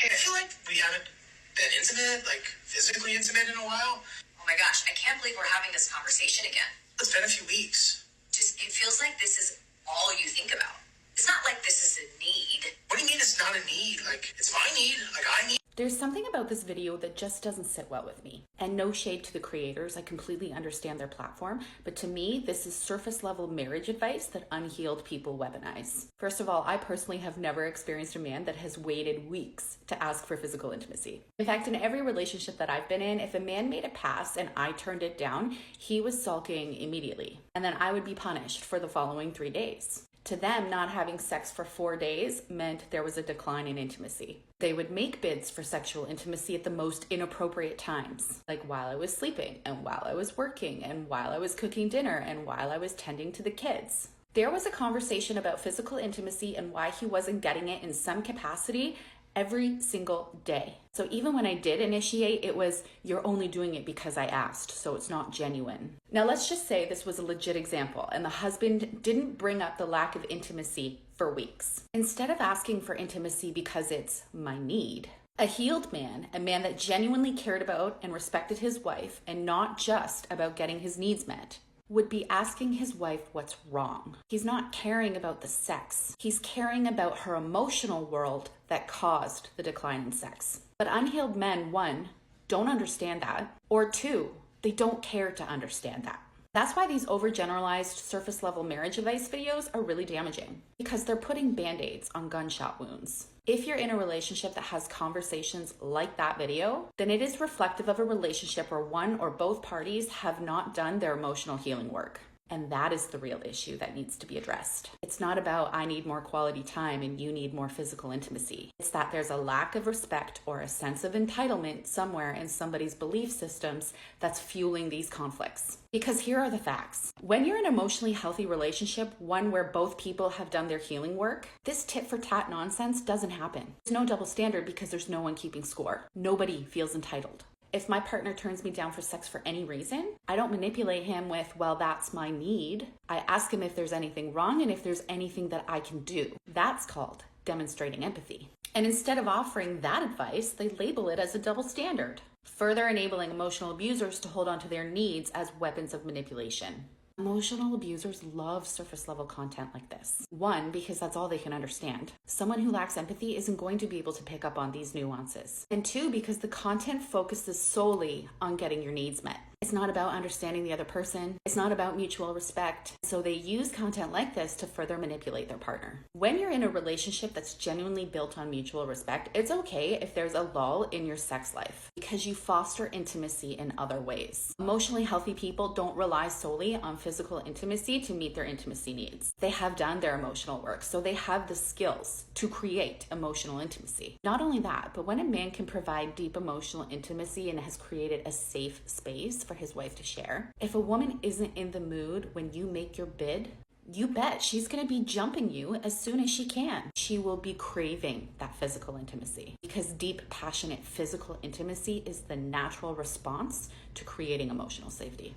I feel like we haven't been intimate, like physically intimate in a while. Oh my gosh, I can't believe we're having this conversation again. It's been a few weeks. It feels like this is all you think about. It's not like this is a need. What do you mean it's not a need? Like, it's my need. Like, I need. There's something about this video that just doesn't sit well with me. And no shade to the creators, I completely understand their platform, but to me, this is surface level marriage advice that unhealed people weaponize. First of all, I personally have never experienced a man that has waited weeks to ask for physical intimacy. In fact, in every relationship that I've been in, if a man made a pass and I turned it down, he was sulking immediately. And then I would be punished for the following 3 days. To them, not having sex for 4 days meant there was a decline in intimacy. They would make bids for sexual intimacy at the most inappropriate times, like while I was sleeping, and while I was working, and while I was cooking dinner, and while I was tending to the kids. There was a conversation about physical intimacy and why he wasn't getting it in some capacity every single day. So even when I did initiate, it was, you're only doing it because I asked, so it's not genuine. Now let's just say this was a legit example and the husband didn't bring up the lack of intimacy for weeks. Instead of asking for intimacy because it's my need, a healed man, a man that genuinely cared about and respected his wife and not just about getting his needs met, would be asking his wife what's wrong. He's not caring about the sex. He's caring about her emotional world that caused the decline in sex. But unhealed men, one, don't understand that, or two, they don't care to understand that. That's why these overgeneralized surface level marriage advice videos are really damaging, because they're putting band-aids on gunshot wounds. If you're in a relationship that has conversations like that video, then it is reflective of a relationship where one or both parties have not done their emotional healing work. And that is the real issue that needs to be addressed. It's not about I need more quality time and you need more physical intimacy. It's that there's a lack of respect or a sense of entitlement somewhere in somebody's belief systems that's fueling these conflicts. Because here are the facts. When you're in an emotionally healthy relationship, one where both people have done their healing work, this tit for tat nonsense doesn't happen. There's no double standard because there's no one keeping score. Nobody feels entitled. If my partner turns me down for sex for any reason, I don't manipulate him with, well, that's my need. I ask him if there's anything wrong and if there's anything that I can do. That's called demonstrating empathy. And instead of offering that advice, they label it as a double standard, further enabling emotional abusers to hold on to their needs as weapons of manipulation. Emotional abusers love surface level content like this. One, because that's all they can understand. Someone who lacks empathy isn't going to be able to pick up on these nuances. And two, because the content focuses solely on getting your needs met. It's not about understanding the other person. It's not about mutual respect. So they use content like this to further manipulate their partner. When you're in a relationship that's genuinely built on mutual respect, it's okay if there's a lull in your sex life because you foster intimacy in other ways. Emotionally healthy people don't rely solely on physical intimacy to meet their intimacy needs. They have done their emotional work, so they have the skills to create emotional intimacy. Not only that, but when a man can provide deep emotional intimacy and has created a safe space for his wife to share, if a woman isn't in the mood when you make your bid, you bet she's going to be jumping you as soon as she can. She will be craving that physical intimacy because deep, passionate physical intimacy is the natural response to creating emotional safety.